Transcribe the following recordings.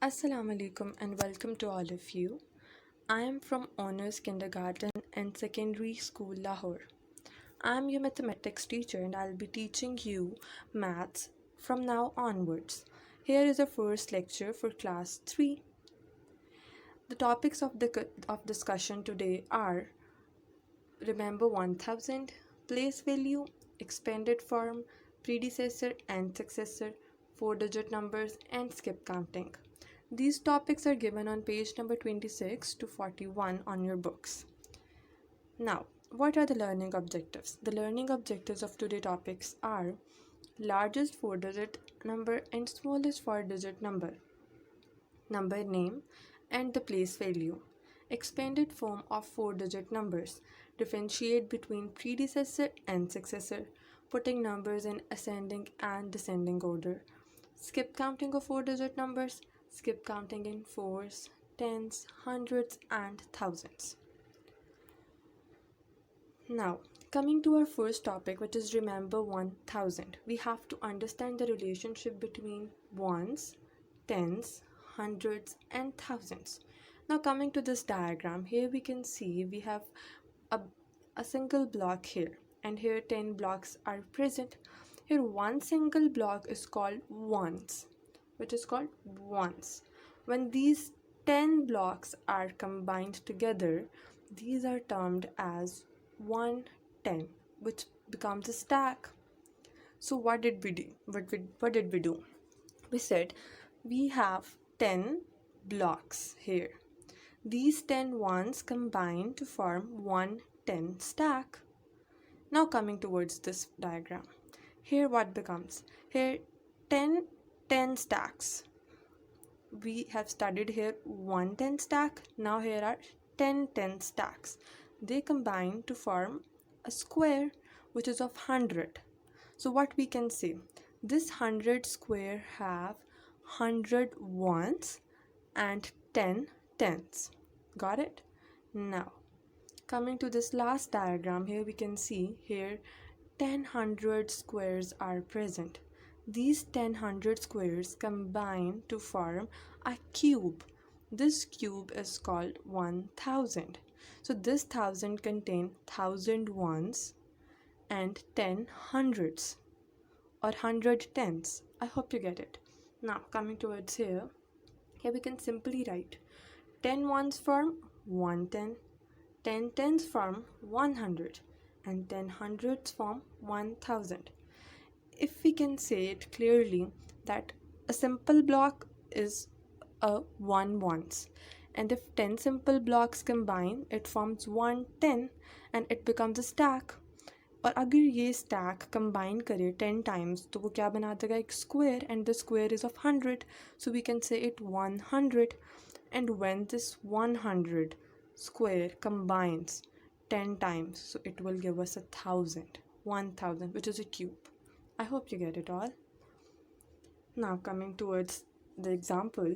Assalamu alaikum and welcome to all of you. I am from Honors Kindergarten and Secondary School Lahore. I am your mathematics teacher and I'll be teaching you maths from now onwards. Here is the first lecture for class 3. The topics of discussion today are remember 1000, place value, expanded form, predecessor and successor, 4-digit numbers and skip counting. These topics are given on page number 26 to 41 on your books. Now, what are the learning objectives? The learning objectives of today's topics are largest 4-digit number and smallest 4-digit number, number name and the place value, expanded form of 4-digit numbers, differentiate between predecessor and successor, putting numbers in ascending and descending order, skip counting of 4-digit numbers, skip counting in fours, tens, hundreds and thousands. Now, coming to our first topic, which is remember 1000, we have to understand the relationship between ones, tens, hundreds and thousands. Now coming to this diagram, here we can see we have a single block here, and here 10 blocks are present. Here one single block is called ones, which is called ones. When these 10 blocks are combined together, these are termed as 110, which becomes a stack. So what did we do? What did we do? We said we have 10 blocks here. These 10 ones combine to form 110 stack. Now coming towards this diagram, here what becomes? Here 10 stacks. We have studied here 110 stack. Now here are 10 stacks. They combine to form a square which is of 100. So what we can say? This 100 square have 100 ones and 10 tens. Got it? Now coming to this last diagram, here we can see here 10 squares are present. These 10 squares combine to form a cube. This cube is called 1000. So this 1000 contain 1000 ones and 10 hundreds or 100 tens. I hope you get it. Now coming towards here we can simply write 10 ones form 110, 10 tens form 100 and 10 hundreds form 1000. If we can say it clearly that a simple block is a 1 ones, and if 10 simple blocks combine it forms 110 and it becomes a stack. और अगर ये stack combine करे 10 times तो वो क्या बना देगा? एक square, and the square is of 100, so we can say it 100. And when this 100 square combines 10 times, so it will give us 1000, which is a cube. I hope you get it all. Now coming towards the example,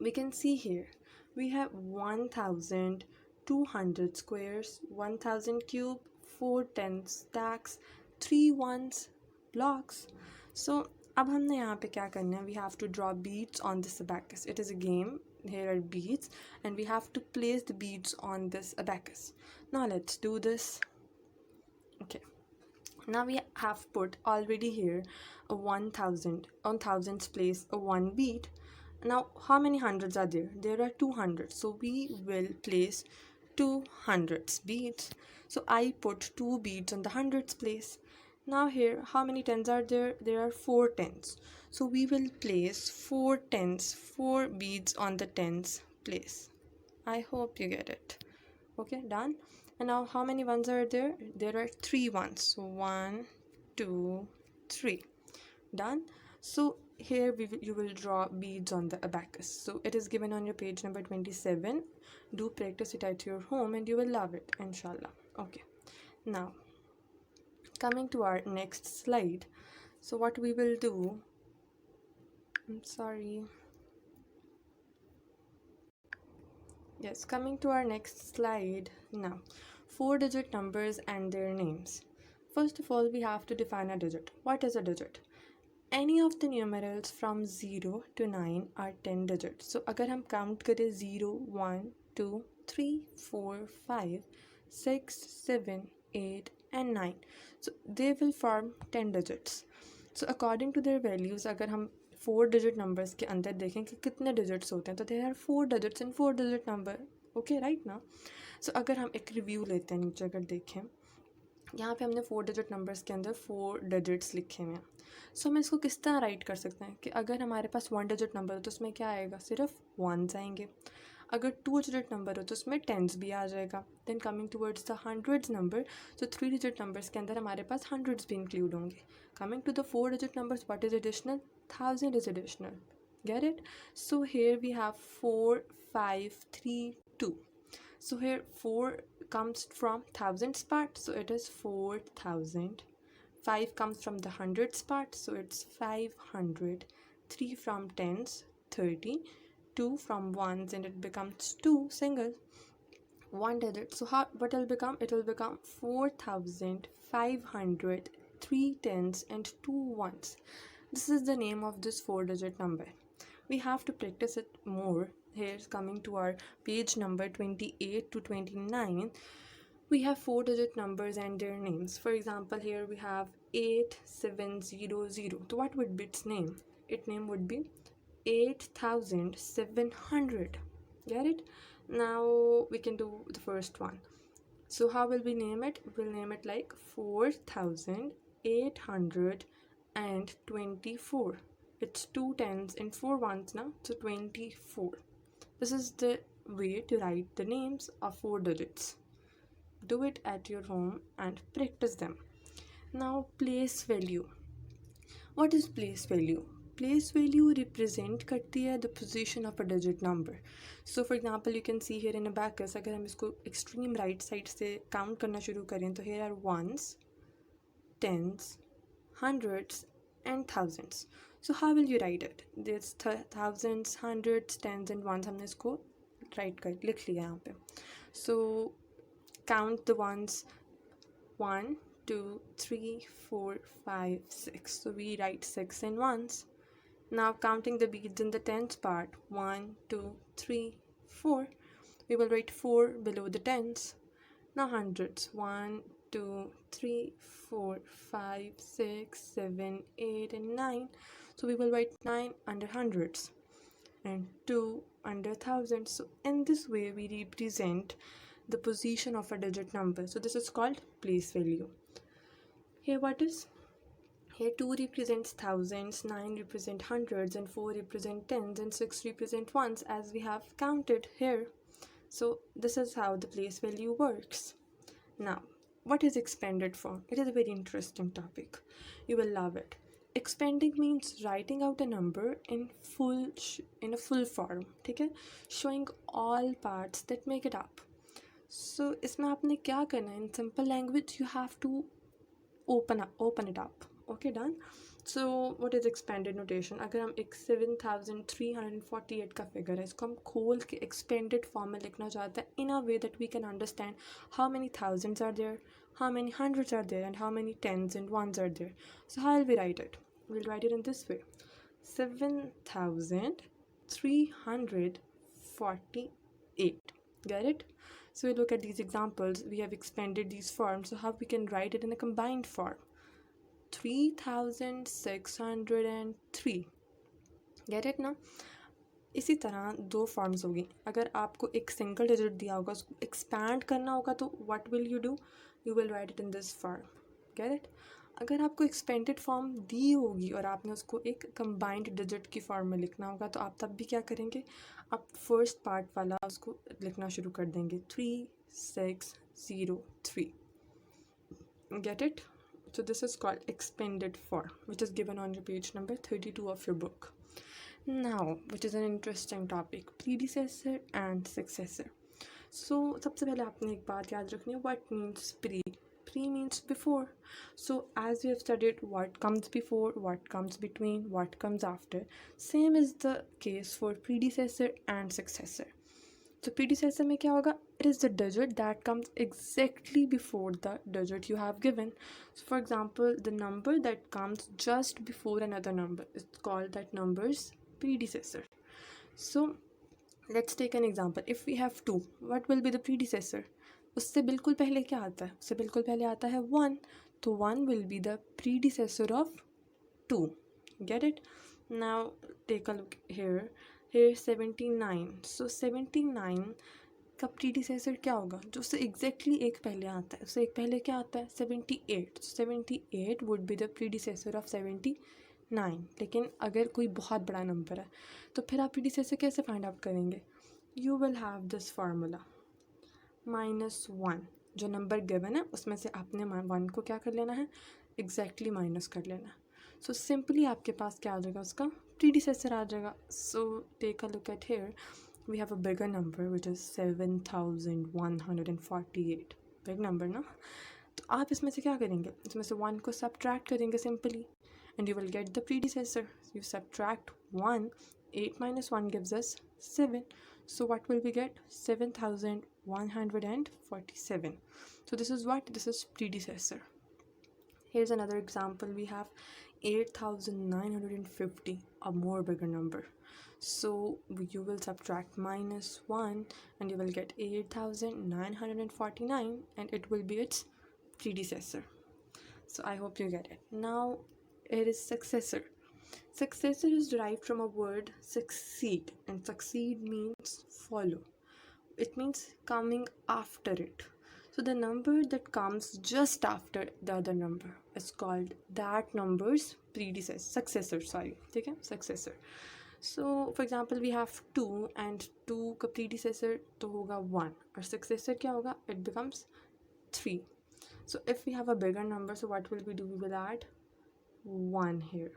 we can see here we have 1200 squares, 1000 cube, 410 stacks, 3 ones blocks. So अब हमने यहाँ पे क्या करना है? We have to draw beads on this abacus. It is a game. Here are beads and we have to place the beads on this abacus. Now let's do this. Okay. Now we have put already here a 1000 on thousands place a 1 bead. Now how many hundreds are there? There are 200, so we will place 200 beads. So I put 2 beads on the hundreds place. Now here how many tens are there? There are 4 tens, so we will place 4 tens, 4 beads on the tens place. I hope you get it. Okay, done. And now how many ones are there? There are 3 ones, so 1 2 3. Done. So here you will draw beads on the abacus. So it is given on your page number 27. Do practice it at your home and you will love it, inshallah. Okay, now coming to our next slide. So what we will do, coming to our next slide now, 4-digit numbers and their names. First of all, we have to define a digit. What is a digit? Any of the numerals from 0 to 9 are 10 digits. So अगर हम count करें 0, 1, 2, 3, 4, 5, 6, 7, 8 and 9, so they will form 10 digits. So according to their values, अगर हम 4 digit numbers के अंदर देखें कि कितने digits होते हैं, तो there are 4 digits in 4 digit number. Okay, right now. So अगर हम एक review लेते हैं, नीचे अगर देखें, यहाँ पे हमने 4 डिजिट नंबर्स के अंदर 4 डिजिट्स लिखे हुए हैं. सो हम इसको किस तरह राइट कर सकते हैं कि अगर हमारे पास 1 डिजिट नंबर हो तो उसमें क्या आएगा, सिर्फ 1s आएंगे. अगर 2 डिजिट नंबर हो तो उसमें 10s भी आ जाएगा. Then coming towards the hundreds number, तो 3 डिजिट नंबर्स के अंदर हमारे पास हंड्रेड्स भी इंक्लूड होंगे. Coming to the 4 digit numbers, what is additional, 1000 is additional. Get it. So here we have 4, 5, 3, 2. So here 4 comes from thousands part, so it is 4000. 5 comes from the hundreds part, so it's 500. 3 from tens, 30. 2 from ones, and it becomes 2 single. 1 digit. So how, what will become? It will become 4500, 3 tens and 2 ones. This is the name of this 4 digit number. We have to practice it more. Here's coming to our page number 28 to 29. We have 4 digit numbers and their names. For example, here we have 8700. So what would be its name? Its name would be 8700. Get it? Now we can do the first one. So how will we name it? We'll name it like 4824. It's 2 tens and 4 ones now, so 24. This is the way to write the names of 4 digits. Do it at your home and practice them. Now place value. What is place value? Place value represent करती है the position of a digit number. So for example, you can see here in abacus, अगर हम इसको extreme right side से count करना शुरू करें, तो here are ones, tens, hundreds and thousands. So how will you write it? There's thousands, hundreds, tens and ones. हमने इसको write कर लिख लिया यहाँ पे. So count the ones. 1, 2, 3, 4, 5, 6. So we write 6 and ones. Now counting the beads in the tens part. 1, 2, 3, 4. We will write 4 below the tens. Now hundreds. 1, 2, 3, 4, 5, 6, 7, 8 and 9. So we will write 9 under hundreds and 2 under thousands. So in this way we represent the position of a digit number. So this is called place value. Here what is? Here 2 represents thousands, 9 represent hundreds and 4 represent tens and 6 represent ones, as we have counted here. So this is how the place value works. Now what is expanded form? It is a very interesting topic. You will love it. Expanding means writing out a number in a full form, ठीक है, showing all parts that make it up. So इसमें आपने क्या करना है? In simple language, you have to open it up. Okay, done. So what is expanded notation? अगर हम एक 7348 का फिगर है, इसको हम खोल के expanded form में लिखना चाहते हैं in a way that we can understand how many thousands are there, how many hundreds are there, and how many tens and ones are there. So how will we write it? We'll write it in this way: 7348. Get it? So we look at these examples. We have expanded these forms. So how we can write it in a combined form? 3603. Get it now? इसी तरह 2 forms होगी. अगर आपको एक single digit दिया होगा, उसको expand करना होगा, तो what will you do? You will write it in this form. Get it? अगर आपको एक्सपेंडेड फॉर्म दी होगी और आपने उसको एक कंबाइंड डिजिट की फॉर्म में लिखना होगा, तो आप तब भी क्या करेंगे? आप फर्स्ट पार्ट वाला उसको लिखना शुरू कर देंगे, 3603. Get it? So this is called expanded form, which is given on your page number 32 of your book. Now, which is an interesting topic, predecessor and successor. So सबसे पहले आपने एक बात याद रखनी है, what means pre? Pre means before. So as we have studied what comes before, what comes between, what comes after, same is the case for predecessor and successor. तो predecessor में क्या होगा? It is the digit that comes exactly before the digit you have given. So for example, the number that comes just before another number is called that number's predecessor. So let's take an example. If we have 2, what will be the predecessor? उससे बिल्कुल पहले क्या आता है? उससे बिल्कुल पहले आता है 1. तो 1 will be the predecessor of 2. Get it? Now take a look here. Here 79. So 79 का predecessor क्या होगा? जो उससे exactly एक पहले आता है. उससे एक पहले क्या आता है? 78. So 78 would be the predecessor of 79. लेकिन अगर कोई बहुत बड़ा नंबर है तो फिर आप predecessor कैसे फाइंड आउट करेंगे? You will have this formula. -1 जो नंबर गिवन है उसमें से आपने 1 को क्या कर लेना है? एग्जैक्टली माइनस कर लेना है. सो सिंपली आपके पास क्या आ जाएगा? उसका प्रीडिसेसर आ जाएगा. So take a look at here. We have a bigger number which is 7148. Big number ना. तो आप इसमें से क्या करेंगे? इसमें से 1 को सब्ट्रैक्ट करेंगे simply and you will get the predecessor. You subtract 1. 8 minus 1 gives us 7. So what will we get? 7147. So this is what? This is predecessor. Here's another example. We have 8950, a more bigger number. So you will subtract -1 and you will get 8949 and it will be its predecessor. So I hope you get it. Now it is successor. Successor is derived from a word succeed, and succeed means follow. It means coming after it. So the number that comes just after the other number is called that number's successor. ठीक है? Successor. So for example, we have 2 and 2 का predecessor तो होगा 1 और successor क्या होगा? It becomes 3. So if we have a bigger number, so what will we do? We will add 1 here.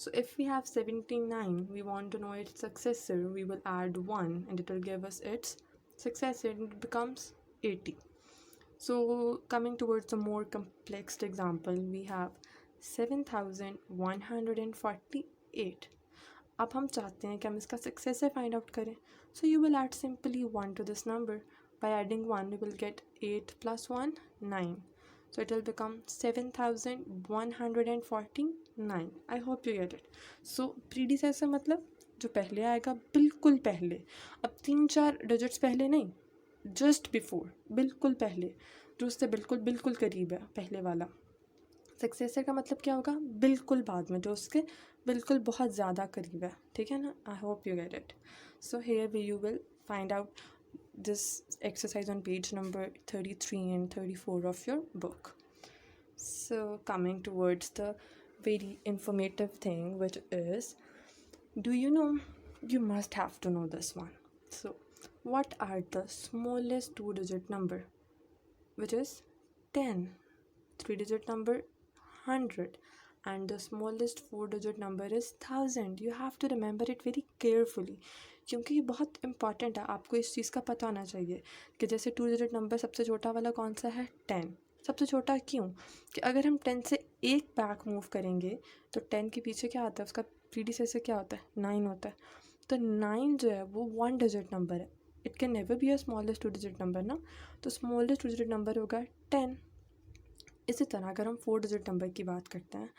So if we have 79, we want to know its successor, we will add 1 and it will give us its successor and it becomes 80. So coming towards a more complex example, we have 7148. अब हम चाहते हैं कि हम इसका successor find out करें. So you will add simply 1 to this number. By adding 1, you will get 8 plus 1, 9. So it will become 7149. I hope you get it. So predecessor मतलब जो पहले आएगा, बिल्कुल पहले. अब 3-4 डिजिट्स पहले नहीं, जस्ट बिफोर, बिल्कुल पहले, जो उससे बिल्कुल बिल्कुल करीब है, पहले वाला. सक्सेसर का मतलब क्या होगा? बिल्कुल बाद में, जो उसके बिल्कुल बहुत ज़्यादा करीब है. ठीक है ना? I hope you get it. So hair you will find out this exercise on page number 33 and 34 of your book. So coming towards the very informative thing, which is, do you know, you must have to know this one. So what are the smallest 2-digit number? Which is 10. 3-digit number 100 and the smallest 4-digit number is 1000. You have to remember it very carefully क्योंकि ये बहुत important है. आपको इस चीज़ का पता होना चाहिए कि जैसे 2-digit नंबर सबसे छोटा वाला कौन सा है? 10. सबसे छोटा क्यों? कि अगर हम 10 से एक बैक मूव करेंगे तो 10 के पीछे क्या आता है? उसका प्रीडिसेसर क्या होता है? 9 होता है. तो 9 जो है वो 1-digit नंबर है. It can never be a smallest 2-digit number ना. तो स्मॉलेस्ट 2-digit नंबर होगा 10. इसी तरह अगर हम 4-digit नंबर की बात करते हैं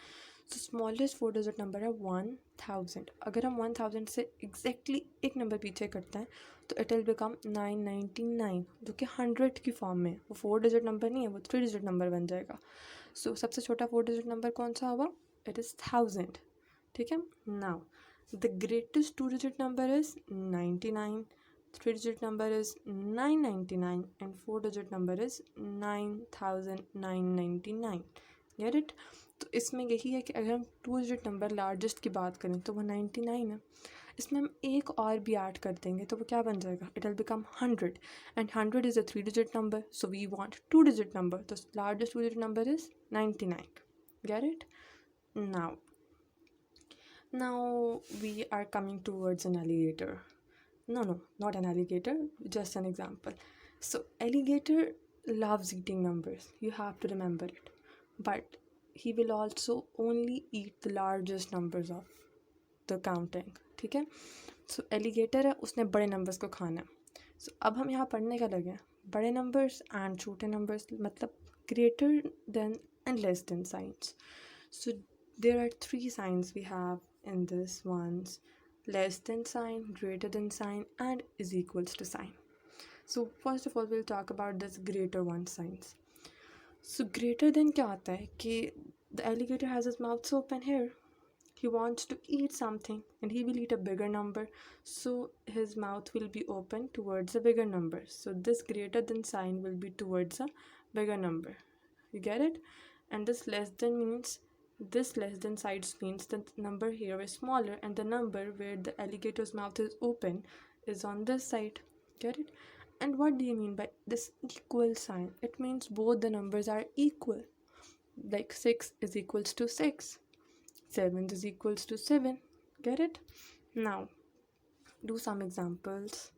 तो स्मॉलेस्ट 4-digit नंबर है 1000. अगर हम 1000 से एग्जैक्टली एक नंबर पीछे करते हैं तो इट विल बिकम 999, जो कि 100 की फॉर्म में. वो 4-digit नंबर नहीं है, वो 3-digit नंबर बन जाएगा. सो सबसे छोटा 4-digit नंबर कौन सा होगा? It is 1000. ठीक है. Now the greatest 2-digit number is 99, 3-digit number is 999 and 4-digit number is 9999. Get it? तो इसमें यही है कि अगर हम 2-digit नंबर लार्जेस्ट की बात करें तो वो 99 है. इसमें हम एक और भी ऐड कर देंगे तो वो क्या बन जाएगा? It will become 100 and 100 is a 3-digit number. So we want 2-digit number. तो largest 2-digit number is 99. Get it? Now we are coming towards an alligator. No, not an alligator, just an example. So alligator loves eating numbers. You have to remember it. But he will also only eat the largest numbers of the counting. ठीक है. So alligator है, उसने बड़े numbers को खाना है. So So, अब हम यहाँ पढ़ने क्या लगे हैं, बड़े नंबर्स एंड छोटे नंबर्स, मतलब greater than and less than signs. So there are three signs we have in this ones: less than sign, greater than sign, and is equals to sign. So first of all we'll talk about this greater one signs. So greater than क्या आता है कि the alligator has his mouth open here. He wants to eat something and he will eat a bigger number, so his mouth will be open towards a bigger number. So this greater than sign will be towards a bigger number. You get it? And this less than means, this less than sides means the number here is smaller and the number where the alligator's mouth is open is on this side. Get it? And what do you mean by this equal sign? It means both the numbers are equal. Like 6 is equals to 6, 7 is equals to 7. Get it? Now do some examples.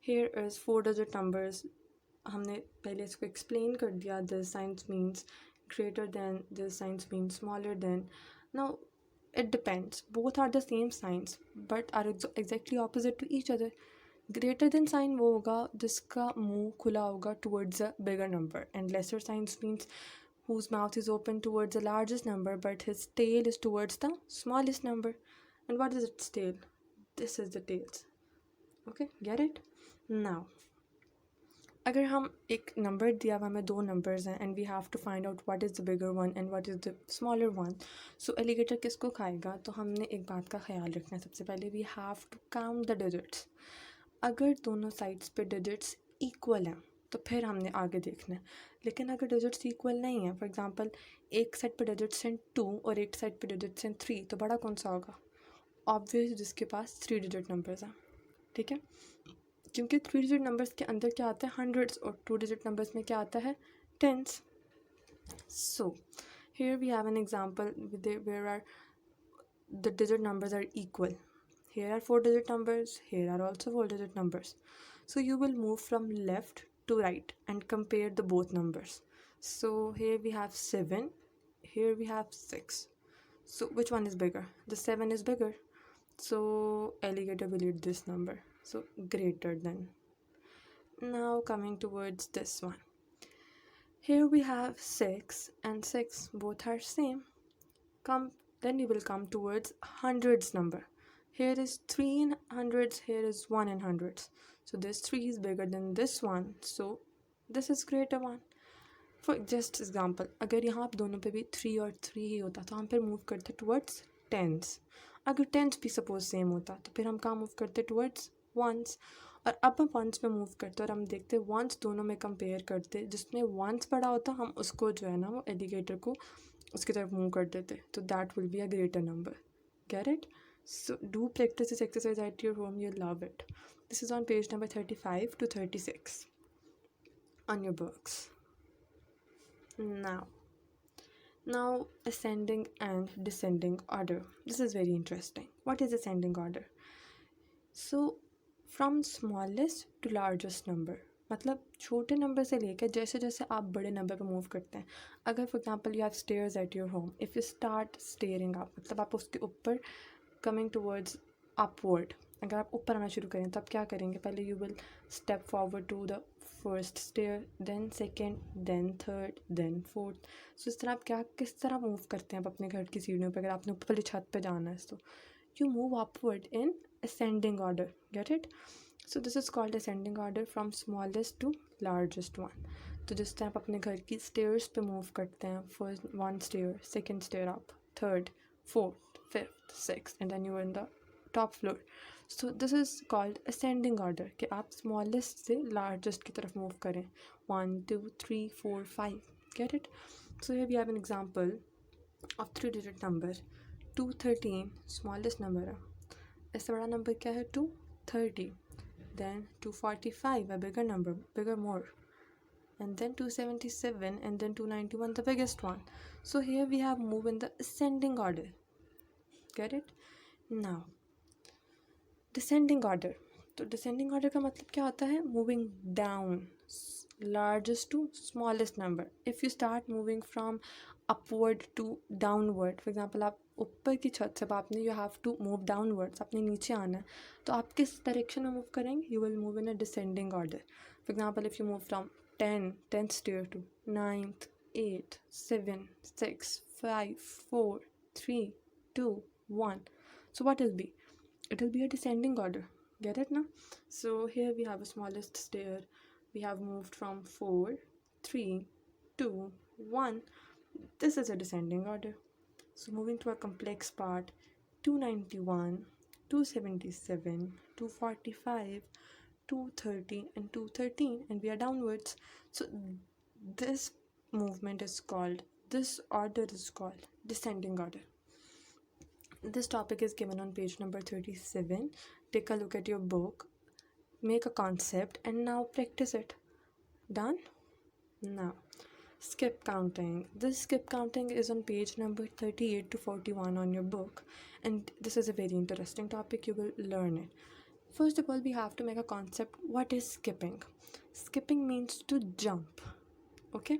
Here is 4-digit numbers. हमने पहले इसको explain कर दिया. This signs means greater than, this signs means smaller than. Now it depends, both are the same signs but are exactly opposite to each other. Greater than sign वो होगा जिसका मुंह खुला होगा towards a bigger number, and lesser signs means whose mouth is open towards the largest number but his tail is towards the smallest number. And what is its tail? This is the tails. Okay, get it? Now अगर हम एक number दिया हुआ हमें दो numbers हैं and we have to find out what is the bigger one and what is the smaller one. So alligator किसको खाएगा? तो हमने एक बात का ख्याल रखना है. सबसे पहले we have to count the digits. अगर दोनों साइड्स पे डिजिट्स इक्वल हैं तो फिर हमने आगे देखना है. लेकिन अगर डिजिट्स इक्वल नहीं है, फॉर एग्जांपल एक साइड पे डिजिट्स हैं 2 और एक साइड पे डिजिट्स हैं 3, तो बड़ा कौन सा होगा? ऑब्वियस जिसके पास 3 डिजिट नंबर्स हैं. ठीक है, क्योंकि 3 डिजिट नंबर्स के अंदर क्या आता है? हंड्रेड्स, और 2 डिजिट नंबर्स में क्या आता है? Tens. So here we have an example where are the digit numbers are equal. Here are 4 digit numbers, here are also 4 digit numbers. So you will move from left to right and compare the both numbers. So here we have 7, here we have 6. So which one is bigger? The 7 is bigger. So alligator will eat this number. So greater than. Now coming towards this one. Here we have 6 and 6, both are same. Then you will come towards hundreds number. Here is 3 in hundreds, here is 1 in hundreds. So this 3 is bigger than this one, so this is greater one. For just example, अगर यहाँ आप दोनों पे भी 3 और 3 ही होता तो हम फिर मूव करते towards tens. अगर tens भी सपोज सेम होता तो फिर हम कहाँ मूव करते towards ones. और अब हम ones में मूव करते और हम देखते ones दोनों में कंपेयर करते, जिसमें ones बड़ा होता हम उसको जो है ना वो एलिगेटर को उसकी तरफ मूव कर देते, तो that will be a greater number. Gate it? So do practice this exercise at your home, you love it. This is on page number 35 to 36 on your books. Now ascending and descending order. This is very interesting. What is ascending order? So from smallest to largest number, मतलब छोटे number से लेकर जैसे जैसे आप बड़े number पर move करते हैं. अगर for example you have stairs at your home, if you start steering up, मतलब आप उसके ऊपर कमिंग टुवर्ड्स अपवर्ड, अगर आप ऊपर आना शुरू करें तो आप क्या करेंगे? पहले you will step forward to the first stair, then second, then third, then fourth. So इस तरह आप किस तरह मूव करते हैं आप अपने घर की सीढ़ियों पर? अगर आपने ऊपर वाली छत पर जाना है तो you move upward in ascending order. Get it? So this is called ascending order from smallest to largest one. तो जिस तरह आप अपने घर की स्टेयर्स पे मूव करते हैं, first one stair, second stair up, third, fourth, fifth, sixth, and then you are in the top floor. So this is called ascending order, कि आप स्मॉलेस्ट से लार्जेस्ट की तरफ मूव करें. 1 2 3 4 5. Get it? So here we have an example of 3 digit number. 213 smallest number है. इससे बड़ा number क्या है? 230. Then 245 a bigger number, bigger more, and then 277 and then 291 the biggest one. So here we have move in the ascending order. Get it? Now descending order. तो descending order का मतलब क्या होता है? Moving down. largest to smallest number. If you start moving from upward to downward, for example आप ऊपर की छत से आपने you have to move downwards, आपने नीचे आना है, तो आप किस डायरेक्शन में मूव करेंगे? You will move in a descending order. For example, if you move from 10th stair to 9th, 8th, 7, 6, 5, 4, 3, 2, 1. So what will be? It will be a descending order. Get it now? So here we have a smallest stair. We have moved from 4, 3, 2, 1. This is a descending order. So moving to a complex part, 291, 277, 245, 230 and 213, and we are downwards. So this movement is called, this order is called descending order. This topic is given on page number 37. Take a look at your book, make a concept, and now practice it. Done? Now, skip counting. This skip counting is on page number 38 to 41 on your book, and this is a very interesting topic. You will learn it. First of all, we have to make a concept. What is skipping? Skipping means to jump. Okay?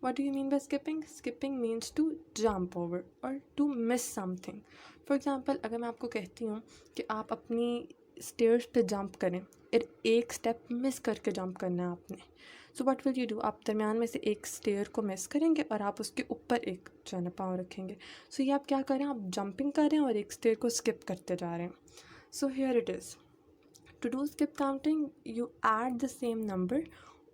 What do you mean by skipping? Skipping means to jump over or to miss something. For example, अगर मैं आपको कहती हूँ कि आप अपनी stairs पे jump करें, एक स्टेप मिस करके जंप करना है आपने, so what will you do? आप दरमियान में से एक स्टेयर को मिस करेंगे और आप उसके ऊपर एक जो है पाँव रखेंगे. सो ये आप क्या कर रहे हैं? आप जंपिंग कर रहे हैं और एक स्टेयर को स्किप करते जा रहे हैं. So here it is. To do skip counting you add the same number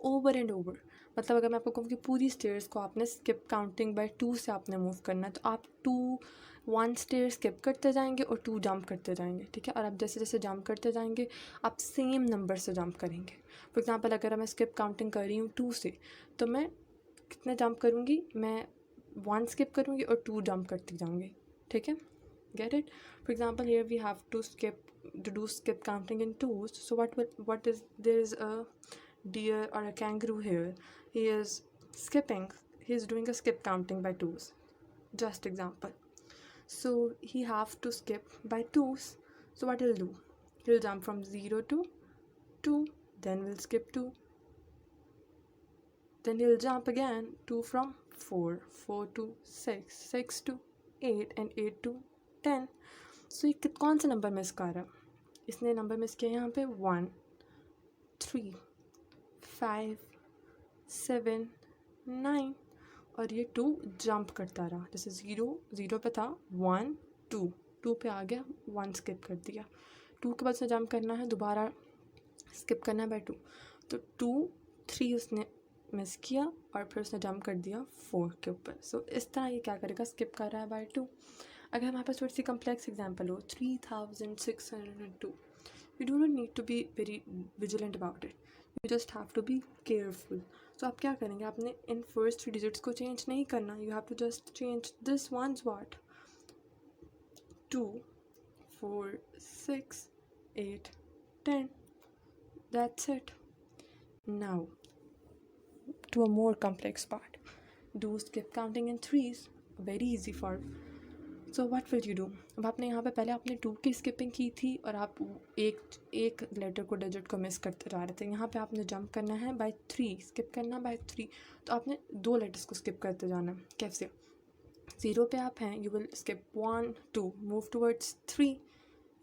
over and over. मतलब अगर मैं आपको कहूँ कि पूरी स्टेयर्स को आपने स्किप काउंटिंग बाय 2 से आपने मूव करना है, तो आप 1 स्टेयर स्किप करते जाएंगे और 2 जंप करते जाएंगे. ठीक है? और आप जैसे जैसे जंप करते जाएंगे आप सेम नंबर से जंप करेंगे. फॉर एग्जांपल, अगर मैं स्किप काउंटिंग कर रही हूँ 2 से, तो मैं कितने जंप करूँगी? मैं 1 स्किप करूँगी और 2 जंप करती जाऊँगी. ठीक है? Get it? For example, here we have to do skip counting in 2s. So what is, there is a deer or a kangaroo here. He is skipping. He is doing a skip counting by 2s. Just example. So he have to skip by 2s. So what he'll do? He'll jump from 0 to 2. Then we'll skip 2. Then he'll jump again 2 from 4. 4 to 6. 6 to 8 and 8 to 10. So ये कौन सा number miss कर रहा है? इसने number miss किया यहाँ पे 1, 3, 5, 7, 9 और ये 2 जंप करता रहा. जैसे 0 पे था, 1, 2 पे आ गया, 1 स्किप कर दिया. 2 के बाद से जंप करना है, दोबारा स्किप करना है बाय 2. तो 2, 3 उसने मिस किया और फिर उसने जंप कर दिया 4 के ऊपर. सो इस तरह ये क्या करेगा? स्किप कर रहा है बाय 2. अगर हमारे पास थोड़ी सी कम्प्लेक्स एग्जाम्पल हो, 3602, you do not need to be very vigilant about it, you just have to be careful. तो आप क्या करेंगे? आपने इन फर्स्ट 3 डिजिट्स को चेंज नहीं करना. You have to just change this ones what, 2, 4, 6, 8, 10. That's it. Now to a more complex part. Do skip counting in 3s. Very easy for. So what will you do? अब आपने यहाँ पे पहले आपने 2 की स्किपिंग की थी और आप एक लेटर को, डिजिट को मिस करते जा रहे थे. यहाँ पे आपने जंप करना है बाय 3, स्किप करना बाय 3. तो आपने 2 लेटर्स को स्किप करते जाना है. कैसे? 0 पे आप हैं, you will skip 1, 2, move towards 3,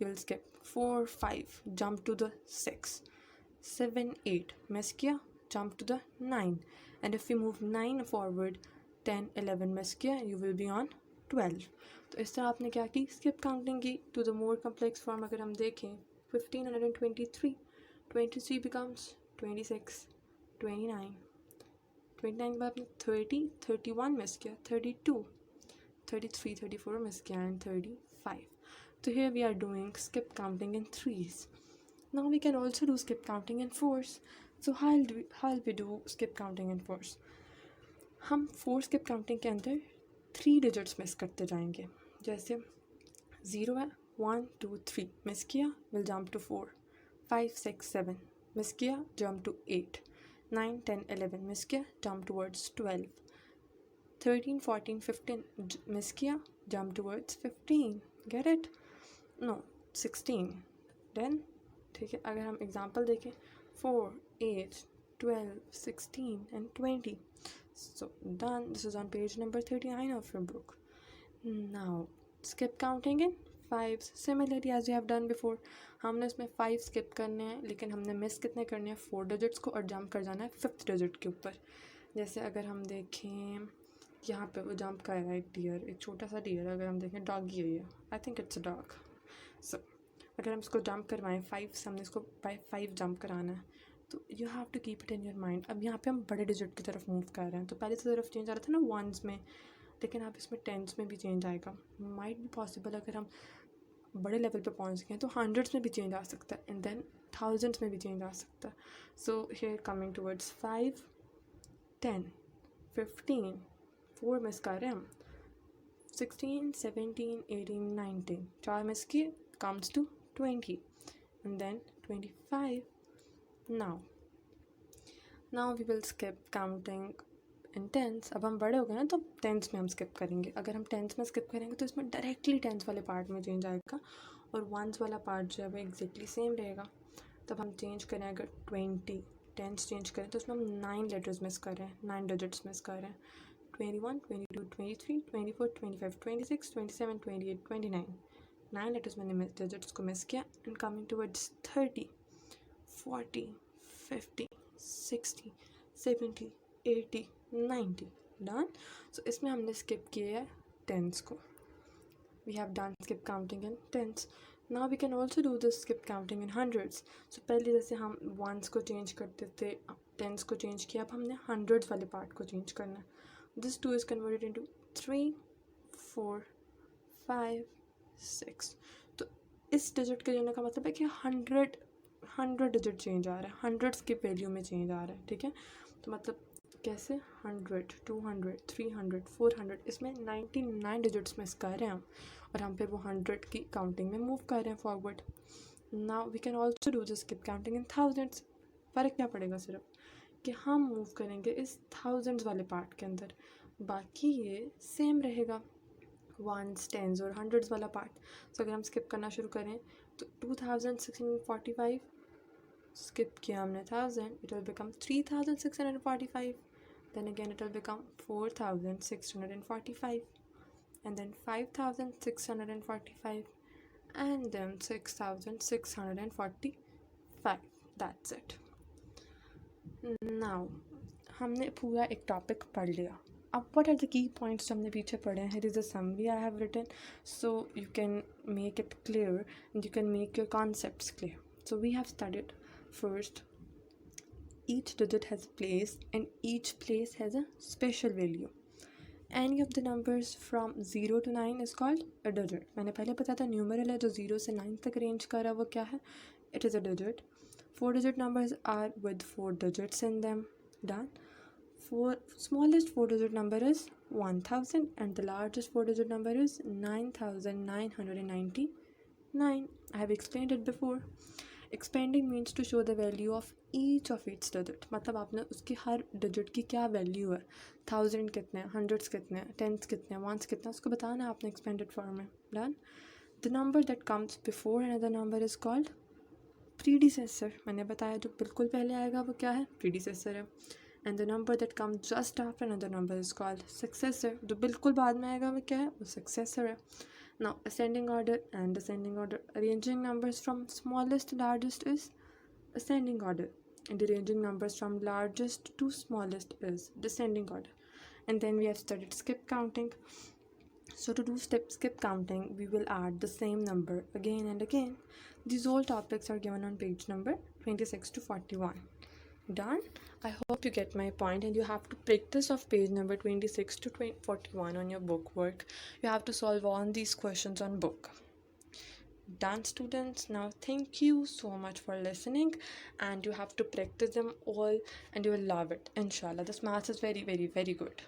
you will skip 4, 5, jump to the 6, 7, 8, miss किया, jump to the 9. And if you move 9 forward, 10, 11 miss किया, यू विल बी ऑन 12. तो इस तरह आपने क्या की? स्किप काउंटिंग की. To the more complex form अगर हम देखें, 1523, 23 becomes 26, 29, 29 के बाद आपने 30, 31 मिस किया, 32, 33, 34 मिस किया एंड 35. तो here we are doing skip counting in 3s. Now we can also do skip counting in 4s. So how will we do skip counting in 4s? हम 4 skip counting के अंदर 3 digits miss करते जाएंगे. जैसे 0 है, 1, 2, 3 miss किया, will jump to 4, 5, 6, 7 miss किया, jump to 8, 9, 10, 11 miss किया, जंप टूवर्ड्स 12, 13, 14, 15 मिस किया, jump towards 15. Get it? No, 16. देन ठीक है, अगर हम एग्जांपल देखें, 4, 8, 12, 16 and 20. So done. This is on page number 39 of your book. Now skip counting in fives. Similarly as you have done before, हमने इसमें 5 skip करने हैं, लेकिन हमने मिस कितने करने हैं, 4 डिजिट्स को, और जंप कर जाना है 5th डिजिट के ऊपर. जैसे अगर हम देखें यहाँ पे वो जंप कर रहा है, एक डियर, एक छोटा सा डियर. अगर हम देखें डॉगी है ये, I think it's a dog. So अगर हम इसको जंप करवाएं 5 से, हमने इसको 5 जंप कराना है, तो you have to keep it in your mind. अब यहाँ पे हम बड़े डिजिट की तरफ मूव कर रहे हैं, तो पहले की तरफ चेंज आ रहा था ना वंस में, लेकिन अब इसमें टेंस में भी चेंज आएगा. माइट बी पॉसिबल अगर हम बड़े लेवल पे पहुंच गए तो हंड्रेड्स में भी चेंज आ सकता है, एंड देन थाउजेंड्स में भी चेंज आ सकता है. So here coming towards 5, 10, 15, 4 miss कर रहे हैं हम, 16, 17, 18, 19, 4 मिस किए, comes to 20, and then 25. Now we will skip counting in tens. अब हम बड़े हो गए ना, तो टेंस में हम स्किप करेंगे. अगर हम टेंस में स्किप करेंगे तो इसमें डायरेक्टली टेंस वाले पार्ट में चेंज आएगा, और वंस वाला पार्ट जो है वो एग्जैक्टली सेम रहेगा. तब हम चेंज करें, अगर 20 टेंस चेंज करें तो उसमें हम 9 लेटर्स मिस कर रहे हैं, 9 डिजिट्स मिस कर रहे हैं. 21, 22, 23, 24, 25, 26, 27, 28, 29. 9 लेटर्स मैंने डिजिट्स को मिस किया. And coming towards 30, 40, 50, 60, 70, 80, 90. Done. So इसमें हमने स्किप किया है टेंस को. We have done skip counting in tens. Now we can also do this skip counting in hundreds. So पहले जैसे हम वंस को चेंज करते थे, टेंस को चेंज किया, अब हमने हंड्रेड्स वाले पार्ट को चेंज करना है. This 2 is converted into 3, 4, 5, 6. तो इस डिजिट के लेने का मतलब है कि 100 डिजिट चेंज आ रहा है, हंड्रेड्स की वैल्यू में चेंज आ रहा है. ठीक है, तो मतलब कैसे, 100, 200, 300, 400, इसमें 99 डिजिट्स मिस कर रहे हैं हम, और हम फिर वो 100 की काउंटिंग में मूव कर रहे हैं forward. Now we can also do this skip counting in thousands. फ़र्क क्या पड़ेगा, सिर्फ कि हम मूव करेंगे इस थाउजेंड्स वाले पार्ट के अंदर, बाकी ये सेम रहेगा, वंस, टेंस और हंड्रेड्स वाला पार्ट. सो अगर हम स्किप करना शुरू करें तो 2645 skip किया हमने 1000, it will become 3645. Then again it will become 4645, and then 5645, and then 6645. That's it. Now हमने पूरा एक टॉपिक पढ़ लिया. अब what are the key points जो हमने पीछे पढ़े हैं? Here is a summary I have written, so you can make it clear and you can make your concepts clear. So we have studied first, each digit has a place and each place has a special value. Any of the numbers from 0 to 9 is called a digit. मैंने पहले बताया था numeral है जो 0 से 9 तक range कर रहा है, वो क्या है? It is a digit. 4 digit numbers are with 4 digits in them. Done. Smallest 4 digit number is 1000 and the largest 4 digit number is 9999. I have explained it before. Expanding means to show the value of each of its digit. मतलब आपने उसकी हर digit की क्या value है, 1000 कितने हैं, hundreds कितने हैं, टेंस कितने हैं, वंस कितने हैं, उसको बताना है आपने एक्सपेंडेड फॉर्म में. Done. The number that comes before another number is called predecessor. मैंने बताया जो बिल्कुल पहले आएगा वो क्या है, प्रीडिसेसर है. And the number that comes just after another number is called successor. जो बिल्कुल बाद में आएगा वो क्या है, वो सक्सेसर है. Now ascending order and descending order. Arranging numbers from smallest to largest is ascending order, and arranging numbers from largest to smallest is descending order. And then we have studied skip counting. So to do skip counting, we will add the same number again and again. These all topics are given on page number 26 to 41. Done. I hope you get my point, and you have to practice of page number 26 to 41 on your book work. You have to solve all these questions on book. Done, students. Now thank you so much for listening, and you have to practice them all and you will love it, inshallah. This math is very, very, very good.